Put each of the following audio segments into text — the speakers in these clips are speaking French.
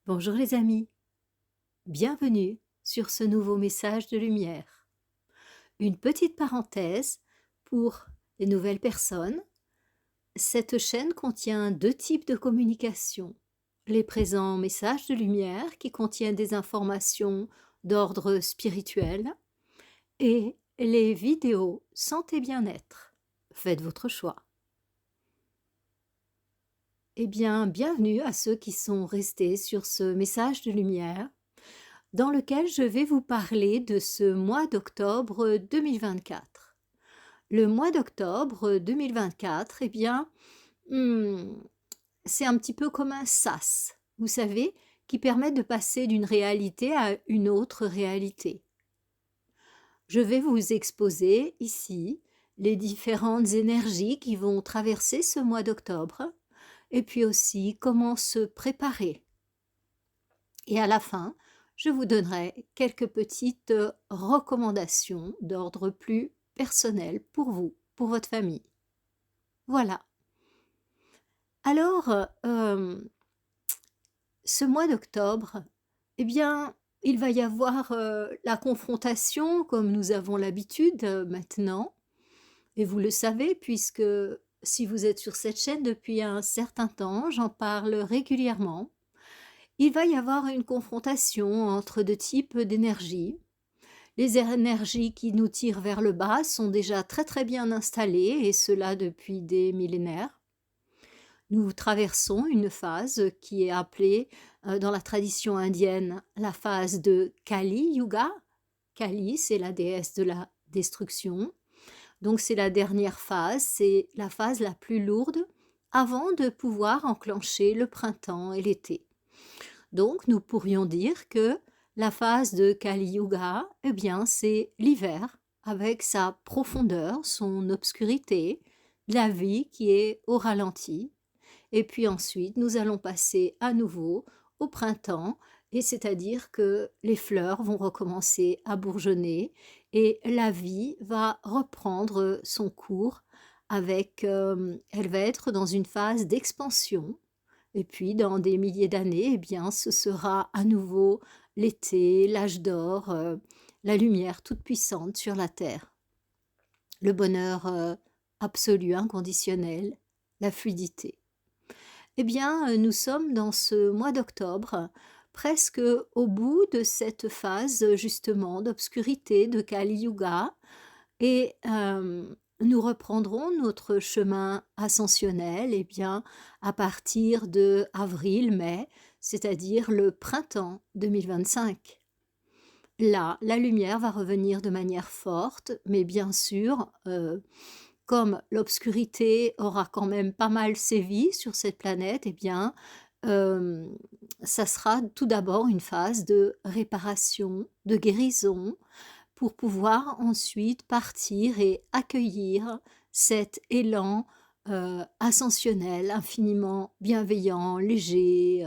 Bonjour les amis, bienvenue sur ce nouveau message de lumière. Une petite parenthèse pour les nouvelles personnes. Cette chaîne contient deux types de communication. Les présents messages de lumière qui contiennent des informations d'ordre spirituel et les vidéos santé bien-être. Faites votre choix. Eh bien, bienvenue à ceux qui sont restés sur ce message de lumière dans lequel je vais vous parler de ce mois d'octobre 2024. Le mois d'octobre 2024, eh bien, hmm, c'est un petit peu comme un sas, vous savez, qui permet de passer d'une réalité à une autre réalité. Je vais vous exposer ici les différentes énergies qui vont traverser ce mois d'octobre, et puis aussi comment se préparer. Et à la fin, je vous donnerai quelques petites recommandations d'ordre plus personnel pour vous, pour votre famille. Voilà. Alors, ce mois d'octobre, eh bien, il va y avoir la confrontation, comme nous avons l'habitude maintenant, et vous le savez, puisque si vous êtes sur cette chaîne depuis un certain temps, j'en parle régulièrement. Il va y avoir une confrontation entre deux types d'énergie. Les énergies qui nous tirent vers le bas sont déjà très très bien installées, et cela depuis des millénaires. Nous traversons une phase qui est appelée dans la tradition indienne la phase de Kali Yuga. Kali, c'est la déesse de la destruction. Donc c'est la dernière phase, c'est la phase la plus lourde avant de pouvoir enclencher le printemps et l'été. Donc nous pourrions dire que la phase de Kali Yuga, eh bien, c'est l'hiver, avec sa profondeur, son obscurité, la vie qui est au ralenti. Et puis ensuite, nous allons passer à nouveau au printemps, et c'est-à-dire que les fleurs vont recommencer à bourgeonner et la vie va reprendre son cours avec, elle va être dans une phase d'expansion. Et puis, dans des milliers d'années, eh bien, ce sera à nouveau l'été, l'âge d'or, la lumière toute puissante sur la terre. Le bonheur absolu, inconditionnel, la fluidité. Eh bien, nous sommes dans ce mois d'octobre, presque au bout de cette phase justement d'obscurité, de Kali Yuga, et nous reprendrons notre chemin ascensionnel eh bien, à partir de avril-mai, c'est-à-dire le printemps 2025. Là, la lumière va revenir de manière forte, mais bien sûr, comme l'obscurité aura quand même pas mal sévi sur cette planète, eh bien, euh, ça sera tout d'abord une phase de réparation, de guérison, pour pouvoir ensuite partir et accueillir cet élan ascensionnel, infiniment bienveillant, léger,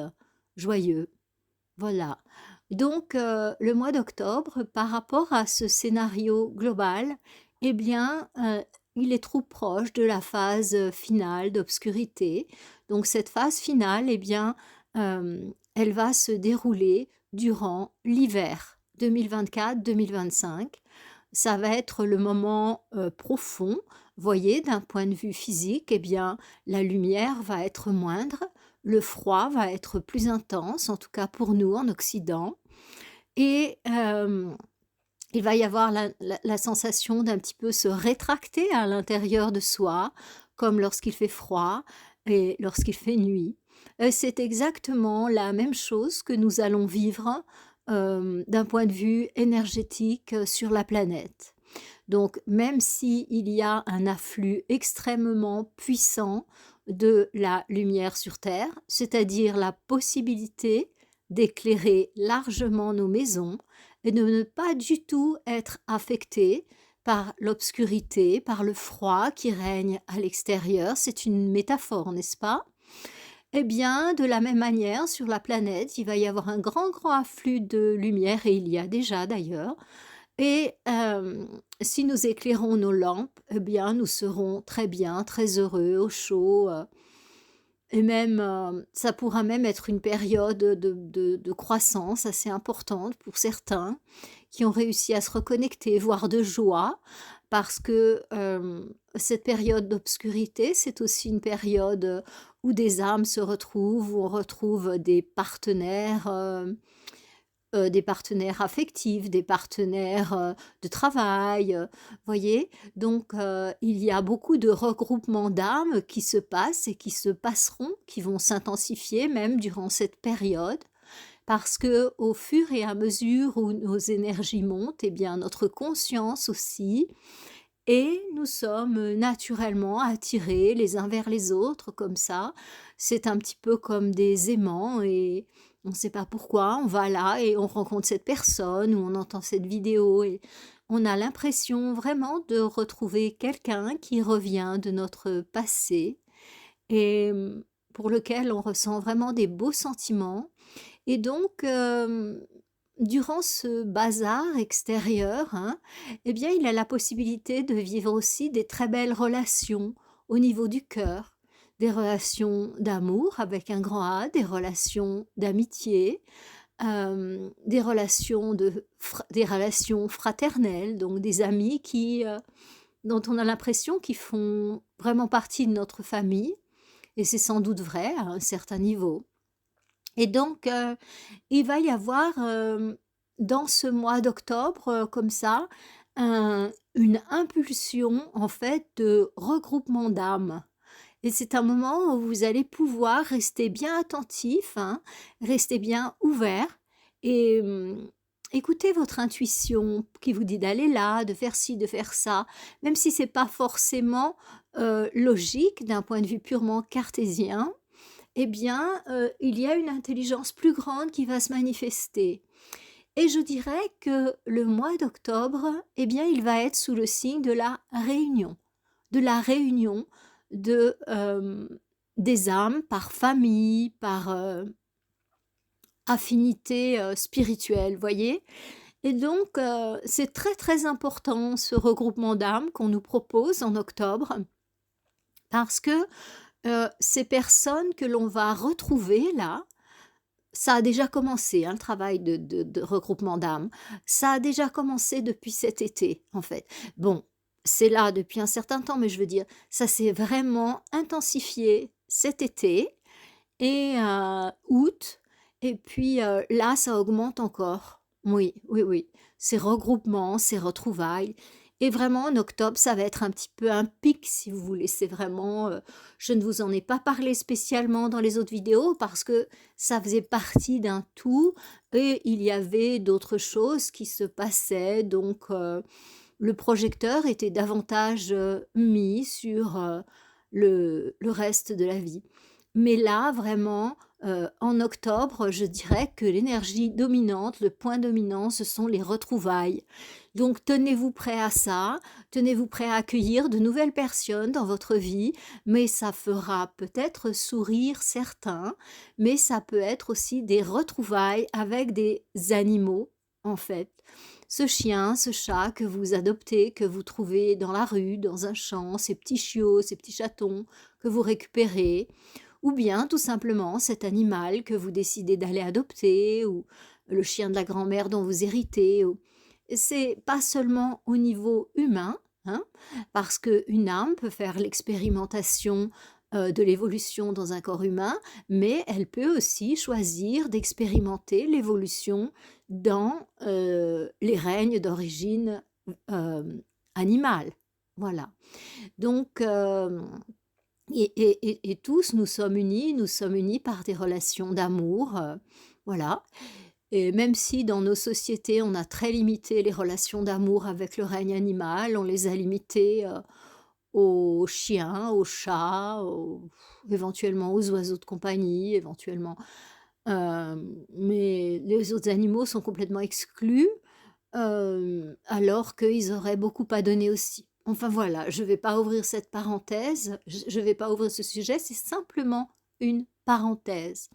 joyeux. Voilà. Donc, le mois d'octobre, par rapport à ce scénario global, eh bien, il est trop proche de la phase finale d'obscurité. Donc, cette phase finale, eh bien, elle va se dérouler durant l'hiver 2024-2025. Ça va être le moment profond. Voyez, d'un point de vue physique, eh bien, la lumière va être moindre, le froid va être plus intense, en tout cas pour nous en Occident, et il va y avoir la sensation d'un petit peu se rétracter à l'intérieur de soi, comme lorsqu'il fait froid et lorsqu'il fait nuit. C'est exactement la même chose que nous allons vivre d'un point de vue énergétique sur la planète. Donc, même s'il y a un afflux extrêmement puissant de la lumière sur Terre, c'est-à-dire la possibilité d'éclairer largement nos maisons et de ne pas du tout être affectés par l'obscurité, par le froid qui règne à l'extérieur. C'est une métaphore, n'est-ce pas? Eh bien, de la même manière, sur la planète, il va y avoir un grand, grand afflux de lumière, et il y a déjà d'ailleurs, et si nous éclairons nos lampes, eh bien, nous serons très bien, très heureux, au chaud. et même, ça pourra même être une période de croissance assez importante pour certains qui ont réussi à se reconnecter, voire de joie, parce que, cette période d'obscurité, c'est aussi une période, où des âmes se retrouvent, où on retrouve des partenaires affectifs, des partenaires, de travail, voyez? Donc il y a beaucoup de regroupements d'âmes qui se passent et qui se passeront, qui vont s'intensifier même durant cette période. Parce que au fur et à mesure où nos énergies montent, eh bien notre conscience aussi, et nous sommes naturellement attirés les uns vers les autres comme ça. C'est un petit peu comme des aimants et on ne sait pas pourquoi, on va là et on rencontre cette personne ou on entend cette vidéo et on a l'impression vraiment de retrouver quelqu'un qui revient de notre passé et pour lequel on ressent vraiment des beaux sentiments et donc, durant ce bazar extérieur, hein, eh bien, il a la possibilité de vivre aussi des très belles relations au niveau du cœur. Des relations d'amour avec un grand A, des relations d'amitié, des relations fraternelles, donc des amis dont on a l'impression qu'ils font vraiment partie de notre famille et c'est sans doute vrai à un certain niveau. Et donc, il va y avoir, dans ce mois d'octobre, comme ça, une impulsion en fait de regroupement d'âmes. Et c'est un moment où vous allez pouvoir rester bien attentif, hein, rester bien ouvert et écouter votre intuition qui vous dit d'aller là, de faire ci, de faire ça, même si c'est pas forcément, logique d'un point de vue purement cartésien, eh bien, il y a une intelligence plus grande qui va se manifester. Et je dirais que le mois d'octobre, eh bien, il va être sous le signe de la réunion des âmes par famille, par, affinité, spirituelle, voyez? Et donc, c'est très, très important ce regroupement d'âmes qu'on nous propose en octobre parce que, ces personnes que l'on va retrouver là, ça a déjà commencé, hein, le travail de regroupement d'âmes. Ça a déjà commencé depuis cet été, en fait. Bon, c'est là depuis un certain temps, mais je veux dire, ça s'est vraiment intensifié cet été et août et puis, là, ça augmente encore. Oui, oui, oui. Ces regroupements, ces retrouvailles et vraiment en octobre, ça va être un petit peu un pic si vous voulez. C'est vraiment, je ne vous en ai pas parlé spécialement dans les autres vidéos parce que ça faisait partie d'un tout et il y avait d'autres choses qui se passaient donc, le projecteur était davantage, mis sur, le reste de la vie. Mais là, vraiment, en octobre, je dirais que l'énergie dominante, le point dominant, ce sont les retrouvailles. Donc tenez-vous prêt à ça, tenez-vous prêt à accueillir de nouvelles personnes dans votre vie, mais ça fera peut-être sourire certains, mais ça peut être aussi des retrouvailles avec des animaux, en fait. Ce chien, ce chat que vous adoptez, que vous trouvez dans la rue, dans un champ, ces petits chiots, ces petits chatons que vous récupérez, ou bien tout simplement cet animal que vous décidez d'aller adopter, ou le chien de la grand-mère dont vous héritez. C'est pas seulement au niveau humain, hein, parce qu'une âme peut faire l'expérimentation de l'évolution dans un corps humain, mais elle peut aussi choisir d'expérimenter l'évolution dans les règnes d'origine euh, animale. Voilà. Donc, et tous, nous sommes unis par des relations d'amour, voilà. Et même si dans nos sociétés, on a très limité les relations d'amour avec le règne animal, on les a limitées, aux chiens, aux chats, éventuellement aux oiseaux de compagnie, éventuellement. Mais les autres animaux sont complètement exclus, alors qu'ils auraient beaucoup à donner aussi. Enfin voilà, je ne vais pas ouvrir cette parenthèse, je ne vais pas ouvrir ce sujet, c'est simplement une parenthèse.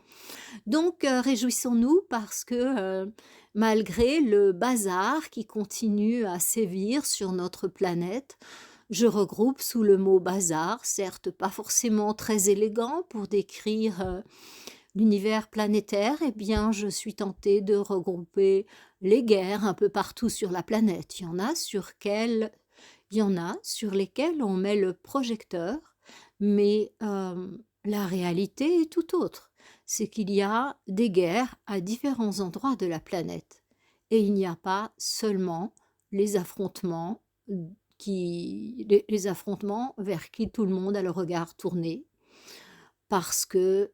Donc réjouissons-nous parce que malgré le bazar qui continue à sévir sur notre planète, je regroupe sous le mot bazar, certes pas forcément très élégant pour décrire l'univers planétaire, eh bien je suis tentée de regrouper les guerres un peu partout sur la planète. Il y en a sur lesquelles on met le projecteur, mais la réalité est tout autre. C'est qu'il y a des guerres à différents endroits de la planète. Et il n'y a pas seulement les affrontements les affrontements vers qui tout le monde a le regard tourné, parce que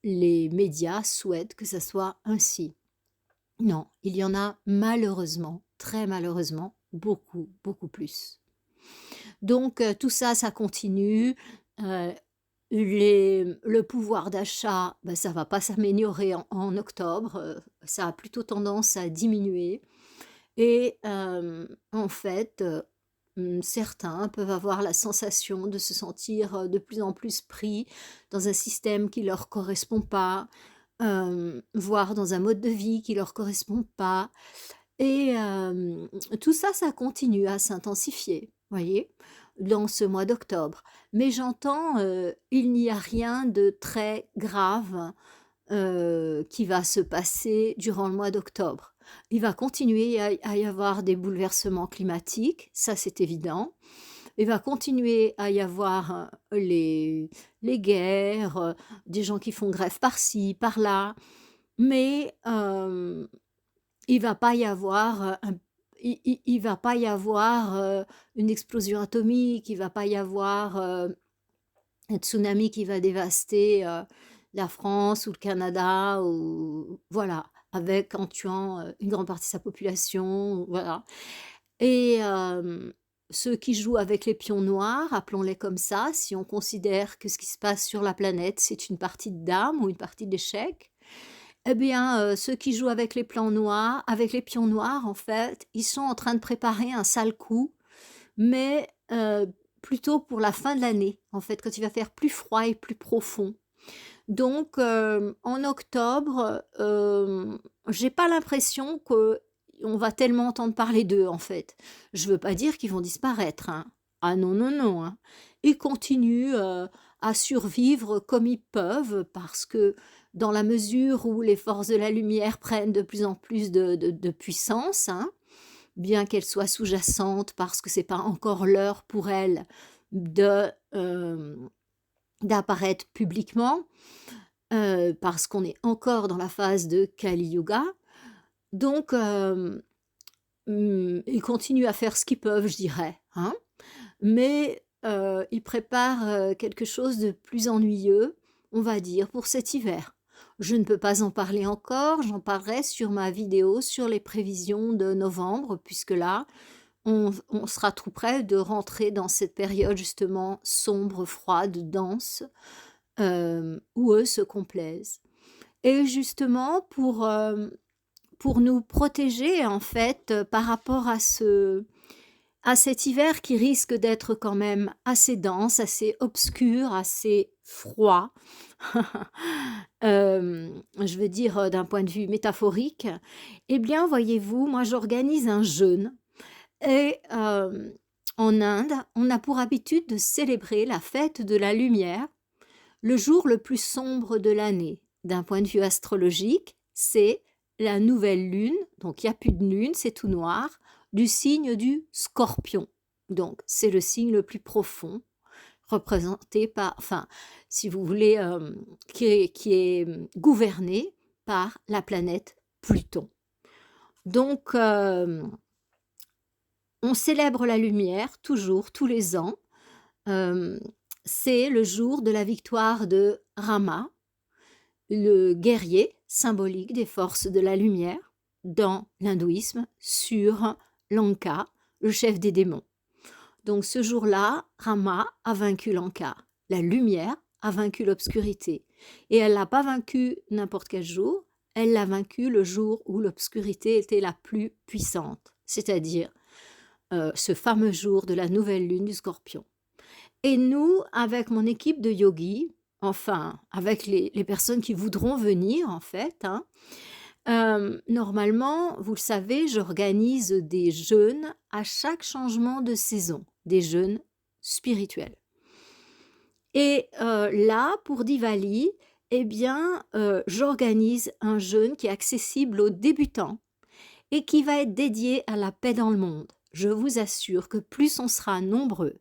les médias souhaitent que ça soit ainsi. Non, il y en a malheureusement, très malheureusement, beaucoup, beaucoup plus. Donc tout ça, ça continue. Heu, le pouvoir d'achat, bah, ça va pas s'améliorer en octobre, ça a plutôt tendance à diminuer et en fait, certains peuvent avoir la sensation de se sentir, de plus en plus pris dans un système qui leur correspond pas, voire dans un mode de vie qui leur correspond pas et tout ça, ça continue à s'intensifier, voyez? Dans ce mois d'octobre. Mais j'entends, il n'y a rien de très grave, qui va se passer durant le mois d'octobre. Il va continuer à y avoir des bouleversements climatiques, ça c'est évident. Il va continuer à y avoir, les guerres, des gens qui font grève par-ci, par-là, mais il va pas y avoir, il va pas y avoir, une explosion atomique, il va pas y avoir, un tsunami qui va dévaster, la France ou le Canada ou voilà, avec en tuant, une grande partie de sa population, voilà et ceux qui jouent avec les pions noirs, appelons-les comme ça, si on considère que ce qui se passe sur la planète, c'est une partie de dames ou une partie d'échecs, eh bien, ceux qui jouent avec les pions noirs, en fait, ils sont en train de préparer un sale coup, mais plutôt pour la fin de l'année, en fait, quand il va faire plus froid et plus profond. Donc en octobre, j'ai pas l'impression qu'on va tellement entendre parler d'eux, en fait. Je veux pas dire qu'ils vont disparaître, hein. Ah non, non, non, hein. Ils continuent, à survivre comme ils peuvent parce que dans la mesure où les forces de la lumière prennent de plus en plus de puissance, hein, bien qu'elles soient sous-jacentes parce que c'est pas encore l'heure pour elles de, d'apparaître publiquement, parce qu'on est encore dans la phase de Kali Yuga. Donc ils continuent à faire ce qu'ils peuvent, je dirais, hein. Mais ils préparent, quelque chose de plus ennuyeux, on va dire, pour cet hiver. Je ne peux pas en parler encore, j'en parlerai sur ma vidéo sur les prévisions de novembre, puisque là, on sera tout près de rentrer dans cette période justement sombre, froide, dense, où eux se complaisent. Et justement pour nous protéger en fait, par rapport à cet hiver qui risque d'être quand même assez dense, assez obscur, assez froid, je veux dire, d'un point de vue métaphorique, eh bien voyez-vous, moi j'organise un jeûne et en Inde, on a pour habitude de célébrer la fête de la lumière le jour le plus sombre de l'année. D'un point de vue astrologique, c'est la nouvelle lune, donc il n'y a plus de lune, c'est tout noir, du signe du Scorpion. Donc c'est le signe le plus profond, représenté par, enfin, si vous voulez, qui est gouverné par la planète Pluton. Donc on célèbre la lumière toujours, tous les ans. Euh, c'est le jour de la victoire de Rama, le guerrier symbolique des forces de la lumière dans l'hindouisme sur Lanka, le chef des démons. Donc ce jour-là, Rama a vaincu Lanka. La lumière a vaincu l'obscurité. Et elle l'a pas vaincu n'importe quel jour, elle l'a vaincu le jour où l'obscurité était la plus puissante, c'est-à-dire ce fameux jour de la nouvelle lune du Scorpion. Et nous, avec mon équipe de yogis, enfin, avec les personnes qui voudront venir, en fait, hein, Normalement, vous le savez, j'organise des jeûnes à chaque changement de saison, des jeûnes spirituels. Et là, pour Diwali, eh bien, j'organise un jeûne qui est accessible aux débutants et qui va être dédié à la paix dans le monde. Je vous assure que plus on sera nombreux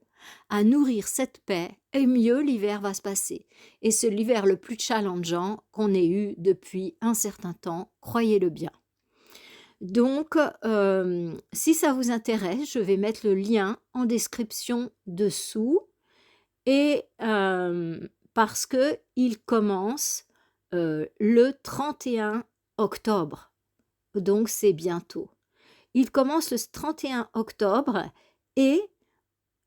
à nourrir cette paix, et mieux l'hiver va se passer. Et c'est l'hiver le plus challengeant qu'on ait eu depuis un certain temps, croyez-le bien. Donc, si ça vous intéresse, je vais mettre le lien en description dessous et parce que il commence, le 31 octobre, donc c'est bientôt. Il commence le 31 octobre et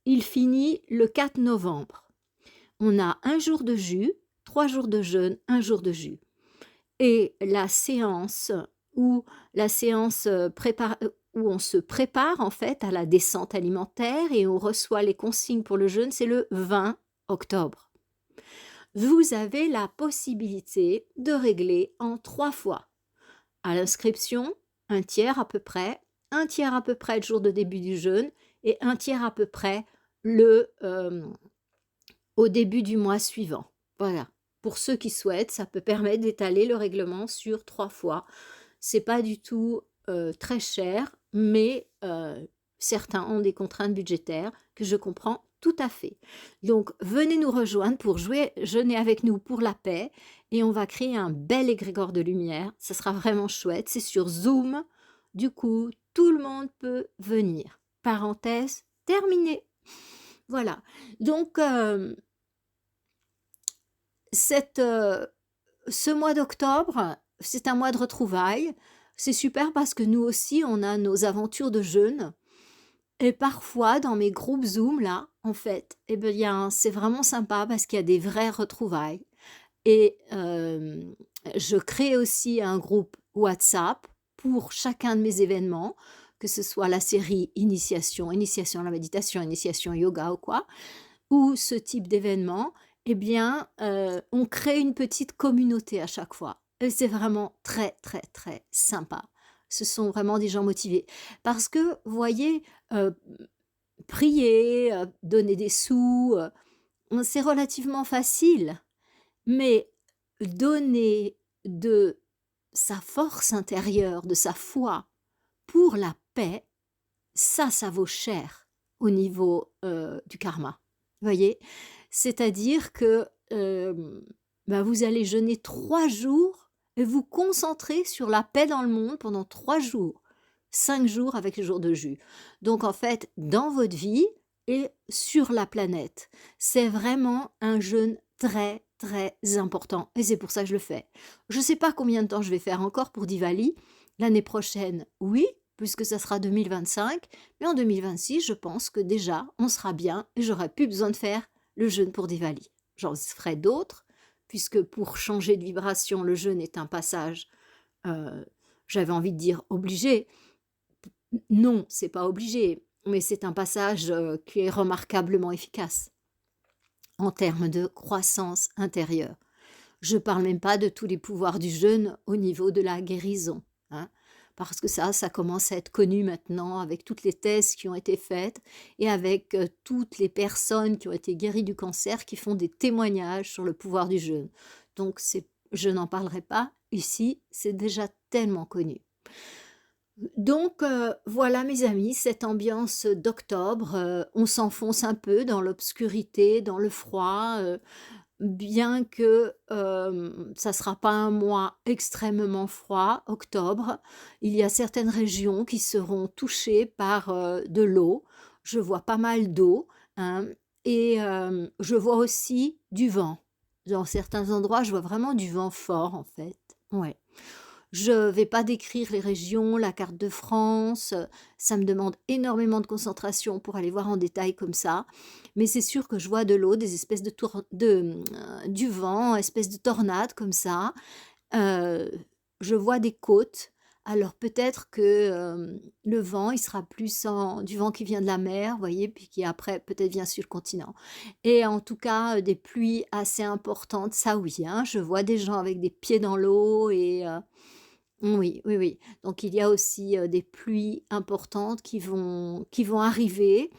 il finit le 4 novembre. On a un jour de jus, 3 jours de jeûne, un jour de jus. Et la séance où la séance, où on se prépare en fait à la descente alimentaire et on reçoit les consignes pour le jeûne, c'est le 20 octobre. Vous avez la possibilité de régler en 3 fois. À l'inscription, un tiers à peu près, un tiers à peu près le jour de début du jeûne et un tiers à peu près au début du mois suivant. Voilà. Pour ceux qui souhaitent, ça peut permettre d'étaler le règlement sur 3 fois. C'est pas du tout très cher, mais certains ont des contraintes budgétaires que je comprends tout à fait. Donc, venez nous rejoindre pour jeûner avec nous pour la paix et on va créer un bel égrégore de lumière. Ce sera vraiment chouette. C'est sur Zoom. Du coup, tout le monde peut venir. Parenthèse terminée. Voilà. Donc, ce mois d'octobre, c'est un mois de retrouvailles. C'est super parce que nous aussi, on a nos aventures de jeûne. Et parfois, dans mes groupes Zoom, là, en fait, eh bien, c'est vraiment sympa parce qu'il y a des vraies retrouvailles. Et je crée aussi un groupe WhatsApp pour chacun de mes événements, que ce soit la série initiation, initiation à la méditation, initiation au yoga ou quoi, ou ce type d'événement, eh bien, on crée une petite communauté à chaque fois. Et c'est vraiment très, très, très sympa. Ce sont vraiment des gens motivés. Parce que, vous voyez, prier, donner des sous, c'est relativement facile. Mais donner de sa force intérieure, de sa foi pour la paix, ça vaut cher au niveau du karma. Vous voyez? C'est-à-dire que vous allez jeûner 3 jours et vous concentrer sur la paix dans le monde pendant 3 jours, 5 jours avec les jours de jus. Donc en fait, dans votre vie et sur la planète, c'est vraiment un jeûne très, très important et c'est pour ça que je le fais. Je ne sais pas combien de temps je vais faire encore pour Diwali. L'année prochaine, oui, puisque ça sera 2025, mais en 2026, je pense que déjà, on sera bien et j'aurai plus besoin de faire le jeûne pour Diwali. J'en ferai d'autres, puisque pour changer de vibration, le jeûne est un passage, euh, j'avais envie de dire obligé. Non, c'est pas obligé, mais c'est un passage qui est remarquablement efficace en termes de croissance intérieure. Je parle même pas de tous les pouvoirs du jeûne au niveau de la guérison, hein, parce que ça commence à être connu maintenant avec toutes les thèses qui ont été faites et avec toutes les personnes qui ont été guéries du cancer qui font des témoignages sur le pouvoir du jeûne. Donc je n'en parlerai pas ici, c'est déjà tellement connu. Donc voilà mes amis, cette ambiance d'octobre, on s'enfonce un peu dans l'obscurité, dans le froid, bien que ça ne sera pas un mois extrêmement froid, octobre. Il y a certaines régions qui seront touchées par de l'eau. Je vois pas mal d'eau, hein, et je vois aussi du vent. Dans certains endroits, je vois vraiment du vent fort en fait. Ouais. Je ne vais pas décrire les régions, la carte de France, ça me demande énormément de concentration pour aller voir en détail comme ça. Mais c'est sûr que je vois de l'eau, des espèces du vent, espèces de tornades comme ça. Heu, je vois des côtes. Alors peut-être que, le vent, il sera plus du vent qui vient de la mer, vous voyez? Puis qui après peut-être vient sur le continent. Et en tout cas, des pluies assez importantes, ça oui, hein. Je vois des gens avec des pieds dans l'eau et Oui, oui, oui. Donc il y a aussi, des pluies importantes qui vont arriver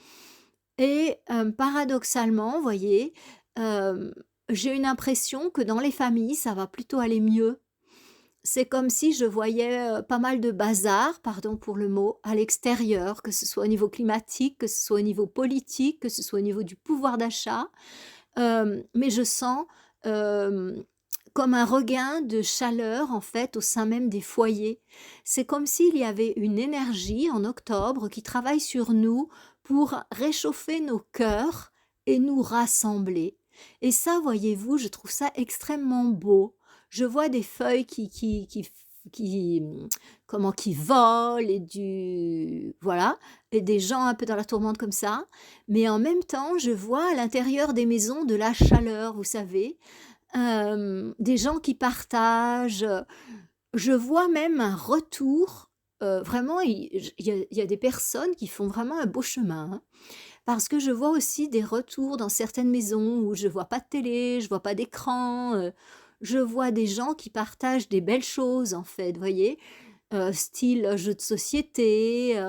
et paradoxalement, vous voyez, hem, j'ai une impression que dans les familles, ça va plutôt aller mieux. C'est comme si je voyais, pas mal de bazar, pardon pour le mot, à l'extérieur, que ce soit au niveau climatique, que ce soit au niveau politique, que ce soit au niveau du pouvoir d'achat. Mais je sens, hem, comme un regain de chaleur, en fait, au sein même des foyers. C'est comme s'il y avait une énergie en octobre qui travaille sur nous pour réchauffer nos cœurs et nous rassembler. Et ça, voyez-vous, je trouve ça extrêmement beau. Je vois des feuilles qui comment, qui volent et du voilà, et des gens un peu dans la tourmente comme ça. Mais en même temps, je vois à l'intérieur des maisons de la chaleur, vous savez, des gens qui partagent, je vois même un retour, vraiment il y a des personnes qui font vraiment un beau chemin, hein. Parce que je vois aussi des retours dans certaines maisons où je vois pas de télé, je vois pas d'écran, je vois des gens qui partagent des belles choses en fait, voyez? Style, jeux de société,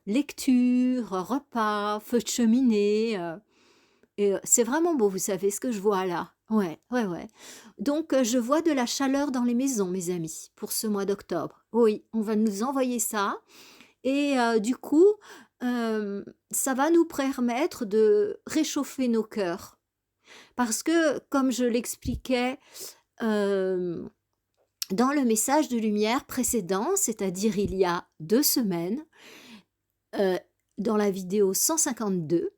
lecture, repas, feu de cheminée, et c'est vraiment beau, vous savez ce que je vois là? Ouais, ouais, ouais. Donc je vois de la chaleur dans les maisons, mes amis, pour ce mois d'octobre. Oui, on va nous envoyer ça et du coup, ça va nous permettre de réchauffer nos cœurs. Parce que comme je l'expliquais, hem, dans le message de lumière précédent, c'est-à-dire il y a 2 semaines, heu, dans la vidéo 152,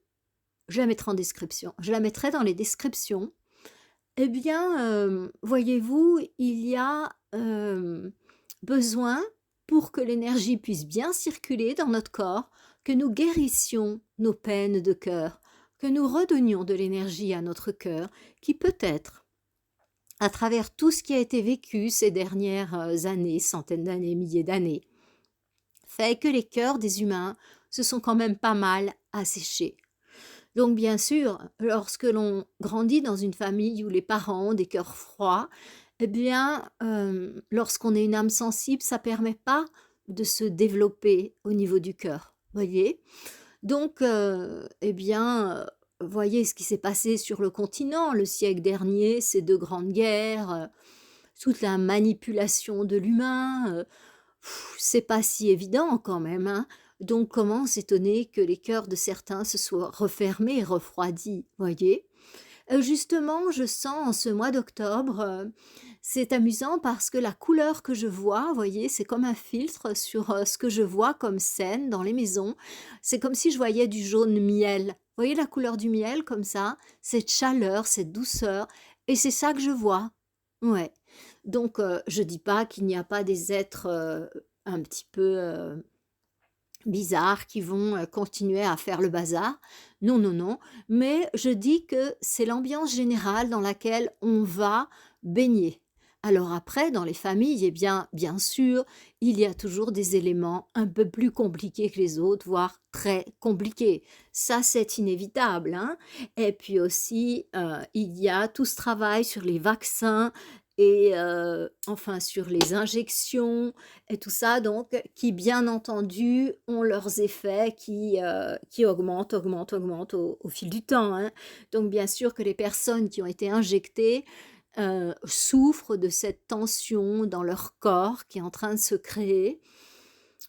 je la mettrai en description. Je la mettrai dans les descriptions. Eh bien, voyez-vous, il y a, besoin, pour que l'énergie puisse bien circuler dans notre corps, que nous guérissions nos peines de cœur, que nous redonnions de l'énergie à notre cœur, qui peut-être, à travers tout ce qui a été vécu ces dernières, années, centaines d'années, milliers d'années, fait que les cœurs des humains se sont quand même pas mal asséchés. Donc bien sûr, lorsque l'on grandit dans une famille où les parents ont des cœurs froids, eh bien, lorsqu'on est une âme sensible, ça permet pas de se développer au niveau du cœur, voyez? Donc eh bien, voyez ce qui s'est passé sur le continent le siècle dernier, ces 2 grandes guerres, toute la manipulation de l'humain, c'est pas si évident quand même, hein. Donc comment s'étonner que les cœurs de certains se soient refermés et refroidis, voyez? Justement, je sens en ce mois d'octobre, c'est amusant parce que la couleur que je vois, voyez, c'est comme un filtre sur, ce que je vois comme scène dans les maisons. C'est comme si je voyais du jaune miel. Voyez la couleur du miel comme ça? Cette chaleur, cette douceur et c'est ça que je vois. Ouais. Donc je dis pas qu'il n'y a pas des êtres, un petit peu, bizarres qui vont, continuer à faire le bazar. Non, non, non, mais je dis que c'est l'ambiance générale dans laquelle on va baigner. Alors après, dans les familles, eh bien sûr, il y a toujours des éléments un peu plus compliqués que les autres, voire très compliqués. Ça, c'est inévitable, hein. Et puis aussi, il y a tout ce travail sur les vaccins et enfin sur les injections, et tout ça donc qui bien entendu ont leurs effets qui augmentent, augmentent, augmentent au fil du temps, hein. Donc bien sûr que les personnes qui ont été injectées, souffrent de cette tension dans leur corps qui est en train de se créer.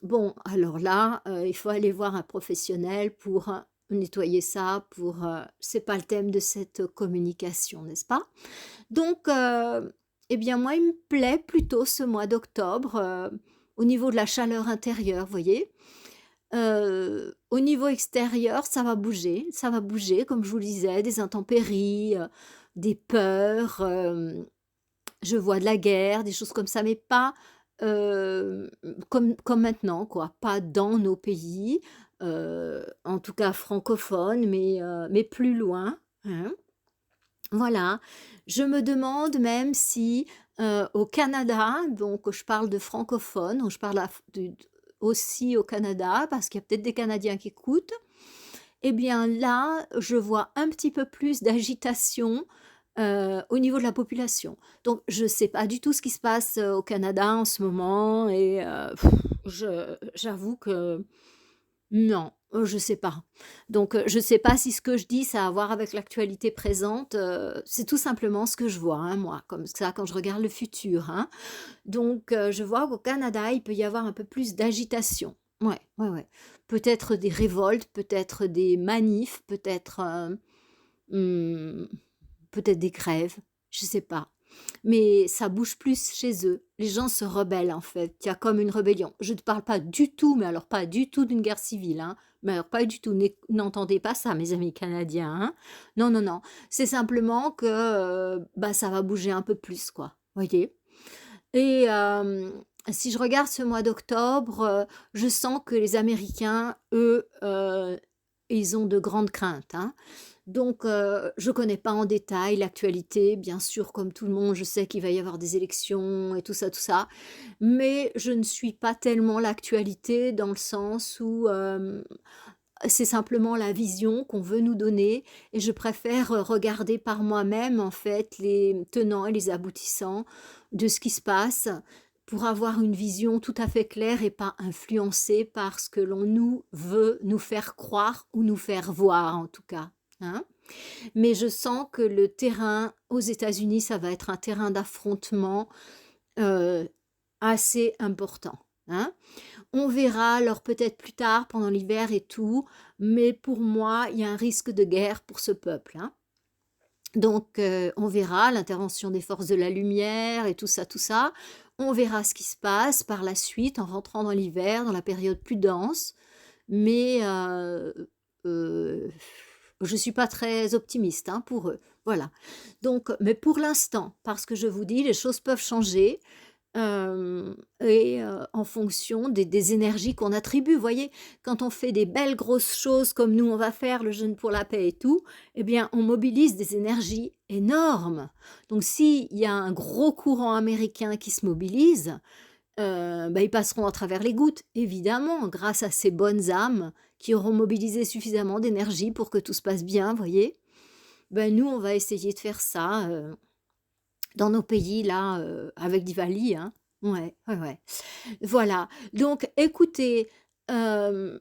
Bon, alors là, il faut aller voir un professionnel pour, nettoyer ça, pour, c'est pas le thème de cette communication, n'est-ce pas? Donc, eh bien moi, il me plaît plutôt ce mois d'octobre, au niveau de la chaleur intérieure, vous voyez? Au niveau extérieur, ça va bouger comme je vous le disais, des intempéries, des peurs, je vois de la guerre, des choses comme ça, mais pas, comme maintenant quoi, pas dans nos pays, en tout cas francophones, mais plus loin, hein. Voilà, je me demande même si, au Canada, donc je parle de francophones, donc je parle aussi au Canada, parce qu'il y a peut-être des Canadiens qui écoutent. Eh bien là, je vois un petit peu plus d'agitation, au niveau de la population. Donc je ne sais pas du tout ce qui se passe, au Canada en ce moment et je j'avoue que non, je sais pas. Donc je sais pas si ce que je dis, ça a à voir avec l'actualité présente, c'est tout simplement ce que je vois, hein, moi, comme ça quand je regarde le futur, hein. Donc je vois qu'au Canada, il peut y avoir un peu plus d'agitation. Ouais, ouais, ouais. Peut-être des révoltes, peut-être des manifs, peut-être, mmh, peut-être des grèves, je sais pas. Mais ça bouge plus chez eux. Les gens se rebellent en fait. Il y a comme une rébellion. Je ne parle pas du tout, mais alors pas du tout d'une guerre civile, hein. Mais alors pas du tout. N'entendez pas ça, mes amis canadiens, hein. Non, non, non. C'est simplement que bah, ça va bouger un peu plus, quoi. Voyez? Et si je regarde ce mois d'octobre, je sens que les Américains, eux, ils ont de grandes craintes, hein. Donc je connais pas en détail l'actualité, bien sûr, comme tout le monde, je sais qu'il va y avoir des élections et tout ça, mais je ne suis pas tellement l'actualité dans le sens où, c'est simplement la vision qu'on veut nous donner et je préfère, regarder par moi-même, en fait, les tenants et les aboutissants de ce qui se passe pour avoir une vision tout à fait claire et pas influencée par ce que l'on nous veut nous faire croire ou nous faire voir, en tout cas, hein. Mais je sens que le terrain aux États-Unis, ça va être un terrain d'affrontement, heu, assez important, hein. On verra alors peut-être plus tard pendant l'hiver et tout, mais pour moi, il y a un risque de guerre pour ce peuple, hein. Donc on verra l'intervention des forces de la lumière et tout ça, tout ça. On verra ce qui se passe par la suite en rentrant dans l'hiver, dans la période plus dense, mais heu, je suis pas très optimiste, hein, pour eux. Voilà. Donc mais pour l'instant, parce que je vous dis, les choses peuvent changer. Et en fonction des énergies qu'on attribue. Vous voyez? Quand on fait des belles grosses choses comme nous on va faire, le jeûne pour la paix et tout, eh bien on mobilise des énergies énormes. Donc s'il y a un gros courant américain qui se mobilise, bah, ils passeront à travers les gouttes, évidemment, grâce à ces bonnes âmes qui auront mobilisé suffisamment d'énergie pour que tout se passe bien, vous voyez? Ben, nous, on va essayer de faire ça, dans nos pays là, avec Diwali, hein. Ouais, ouais, ouais. Voilà, donc écoutez, ne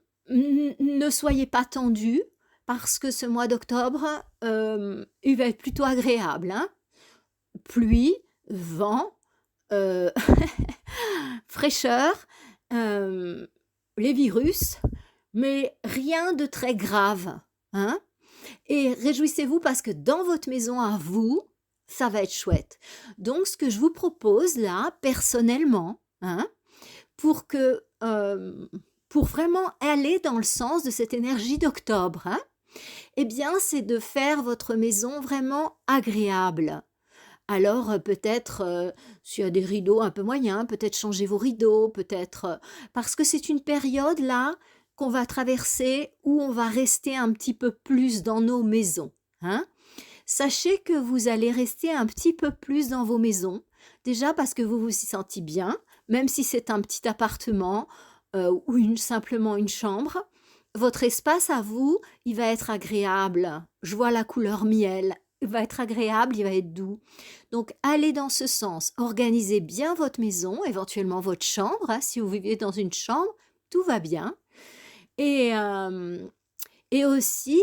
soyez pas tendus parce que ce mois d'octobre, il va être plutôt agréable, hein. Pluie, vent, heu, fraîcheur, hem, les virus, mais rien de très grave, hein. Et réjouissez-vous parce que dans votre maison à vous, ça va être chouette. Donc ce que je vous propose là, personnellement, hein, pour que, pour vraiment aller dans le sens de cette énergie d'octobre, hein, eh bien, c'est de faire votre maison vraiment agréable. Alors, peut-être, s'il y a des rideaux un peu moyens, peut-être changer vos rideaux, peut-être, parce que c'est une période là qu'on va traverser où on va rester un petit peu plus dans nos maisons, hein. Sachez que vous allez rester un petit peu plus dans vos maisons, déjà parce que vous vous y sentez bien, même si c'est un petit appartement, ou simplement une chambre. Votre espace à vous, il va être agréable. Je vois la couleur miel, il va être agréable, il va être doux. Donc allez dans ce sens, organisez bien votre maison, éventuellement votre chambre, hein, si vous vivez dans une chambre, tout va bien et aussi,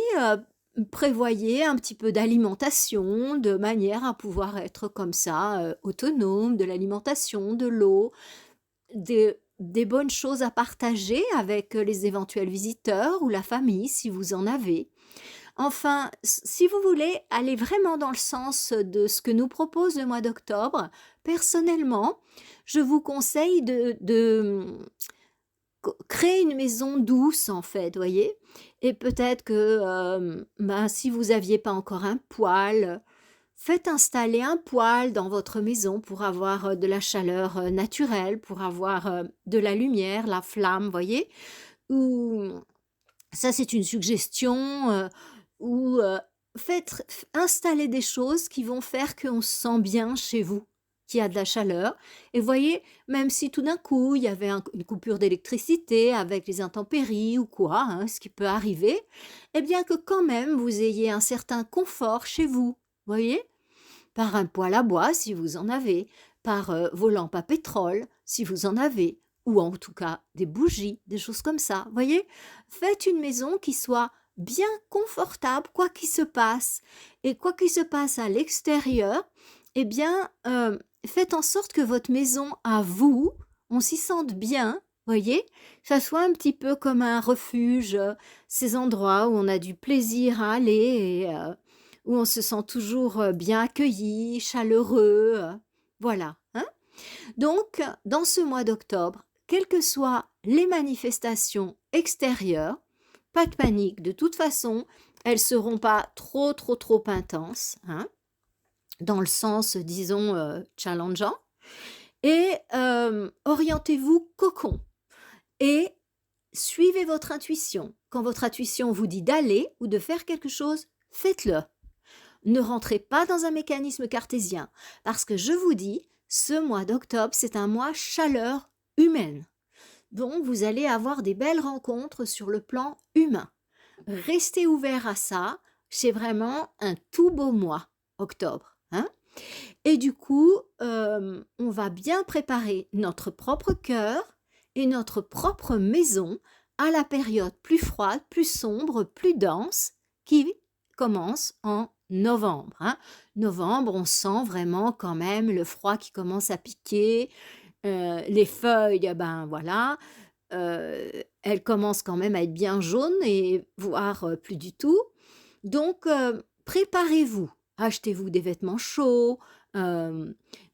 prévoyez un petit peu d'alimentation, de manière à pouvoir être comme ça, autonome, de l'alimentation, de l'eau, des bonnes choses à partager avec, les éventuels visiteurs ou la famille si vous en avez. Enfin, si vous voulez aller vraiment dans le sens de ce que nous propose le mois d'octobre, personnellement, je vous conseille créer une maison douce en fait, voyez? Et peut-être que, ben, si vous aviez pas encore un poêle, faites installer un poêle dans votre maison pour avoir, de la chaleur, naturelle, pour avoir, de la lumière, la flamme, voyez? Ou ça c'est une suggestion, ou, faites f installer des choses qui vont faire qu'on se sent bien chez vous, qu'il y a de la chaleur et voyez, même si tout d'un coup il y avait une coupure d'électricité avec les intempéries ou quoi, hein, ce qui peut arriver, eh bien que quand même vous ayez un certain confort chez vous, voyez? par un poêle à bois si vous en avez, par vos lampes à pétrole si vous en avez, ou en tout cas des bougies, des choses comme ça. Voyez, faites une maison qui soit bien confortable, quoi qu'il se passe. Et quoi qu'il se passe à l'extérieur, eh bien, faites en sorte que votre maison à vous, on s'y sente bien, voyez, ça soit un petit peu comme un refuge, ces endroits où on a du plaisir à aller et où on se sent toujours bien accueilli, chaleureux, voilà, hein. Donc, dans ce mois d'octobre, quelles que soient les manifestations extérieures, pas de panique, de toute façon, elles seront pas trop intenses, hein, dans le sens, disons, challengeant. Et orientez-vous cocon et suivez votre intuition. Quand votre intuition vous dit d'aller ou de faire quelque chose, faites-le. Ne rentrez pas dans un mécanisme cartésien, parce que je vous dis, ce mois d'octobre, c'est un mois chaleur humaine. Donc, vous allez avoir des belles rencontres sur le plan humain. Restez ouvert à ça, c'est vraiment un tout beau mois, octobre, hein. Et du coup, on va bien préparer notre propre cœur et notre propre maison à la période plus froide, plus sombre, plus dense qui commence en novembre, hein. Novembre, on sent vraiment quand même le froid qui commence à piquer, les feuilles, ben voilà, elles commencent quand même à être bien jaunes et voire plus du tout. Donc, préparez-vous, achetez-vous des vêtements chauds,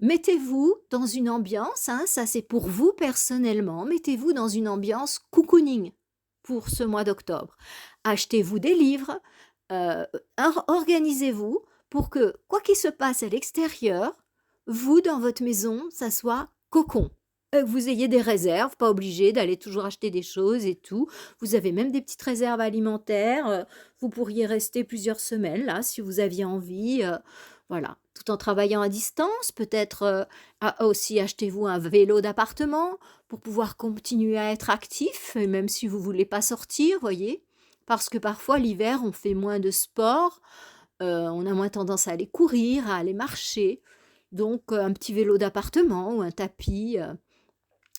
mettez-vous dans une ambiance, hein, ça c'est pour vous personnellement, mettez-vous dans une ambiance cocooning pour ce mois d'octobre. Achetez-vous des livres, euh, organisez-vous pour que, quoi qu'il se passe à l'extérieur, vous, dans votre maison, ça soit cocon. Que vous ayez des réserves, pas obligé d'aller toujours acheter des choses et tout. Vous avez même des petites réserves alimentaires. Vous pourriez rester plusieurs semaines là si vous aviez envie. Voilà, tout en travaillant à distance. Peut-être aussi achetez-vous un vélo d'appartement pour pouvoir continuer à être actif, et même si vous voulez pas sortir, voyez. Parce que parfois l'hiver, on fait moins de sport, on a moins tendance à aller courir, à aller marcher. Donc un petit vélo d'appartement ou un tapis.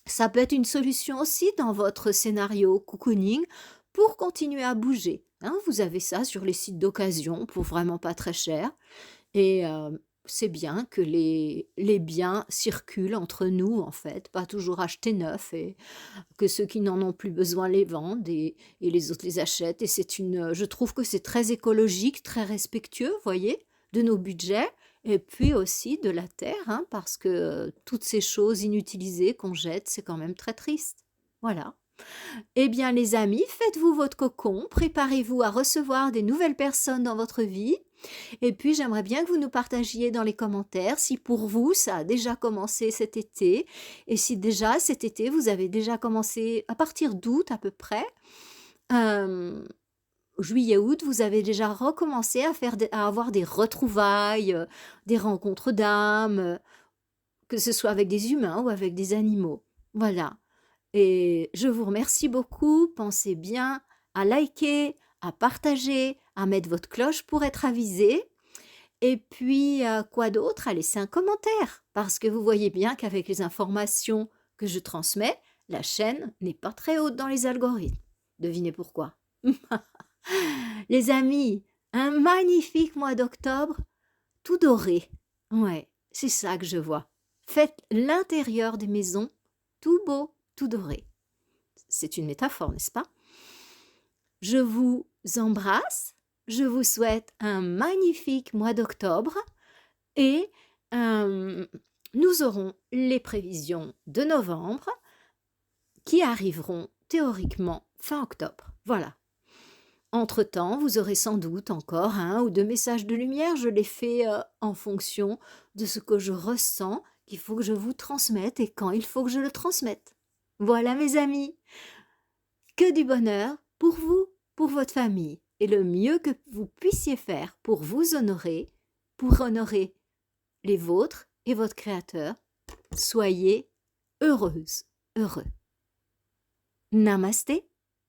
Ça peut être une solution aussi dans votre scénario cocooning pour continuer à bouger, hein. Vous avez ça sur les sites d'occasion pour vraiment pas très cher et c'est bien que les biens circulent entre nous, en fait, pas toujours acheter neuf et que ceux qui n'en ont plus besoin les vendent et les autres les achètent et je trouve que c'est très écologique, très respectueux, voyez, de nos budgets et puis aussi de la terre, hein, parce que toutes ces choses inutilisées qu'on jette, c'est quand même très triste. Voilà. Eh bien, les amis, faites-vous votre cocon, préparez-vous à recevoir des nouvelles personnes dans votre vie. Et puis, j'aimerais bien que vous nous partagiez dans les commentaires si pour vous, ça a déjà commencé cet été et si déjà cet été, vous avez déjà commencé à partir d'août à peu près. euh, Juillet-août, vous avez déjà recommencé à avoir des retrouvailles, des rencontres d'âmes, que ce soit avec des humains ou avec des animaux. Voilà. Et je vous remercie beaucoup. Pensez bien à liker, à partager, à mettre votre cloche pour être avisé. Et puis, quoi d'autre? À laisser un commentaire. Parce que vous voyez bien qu'avec les informations que je transmets, la chaîne n'est pas très haute dans les algorithmes. Devinez pourquoi. Les amis, un magnifique mois d'octobre, tout doré. Ouais, c'est ça que je vois. Faites l'intérieur des maisons tout beau, tout doré. C'est une métaphore, n'est-ce pas? Je vous embrasse, je vous souhaite un magnifique mois d'octobre et nous aurons les prévisions de novembre qui arriveront théoriquement fin octobre. Voilà. Entre-temps, vous aurez sans doute encore un ou deux messages de lumière. Je les fais en fonction de ce que je ressens, qu'il faut que je vous transmette et quand il faut que je le transmette. Voilà mes amis, que du bonheur pour vous, pour votre famille, et le mieux que vous puissiez faire pour honorer les vôtres et votre Créateur. Soyez heureuse, heureux. Namasté.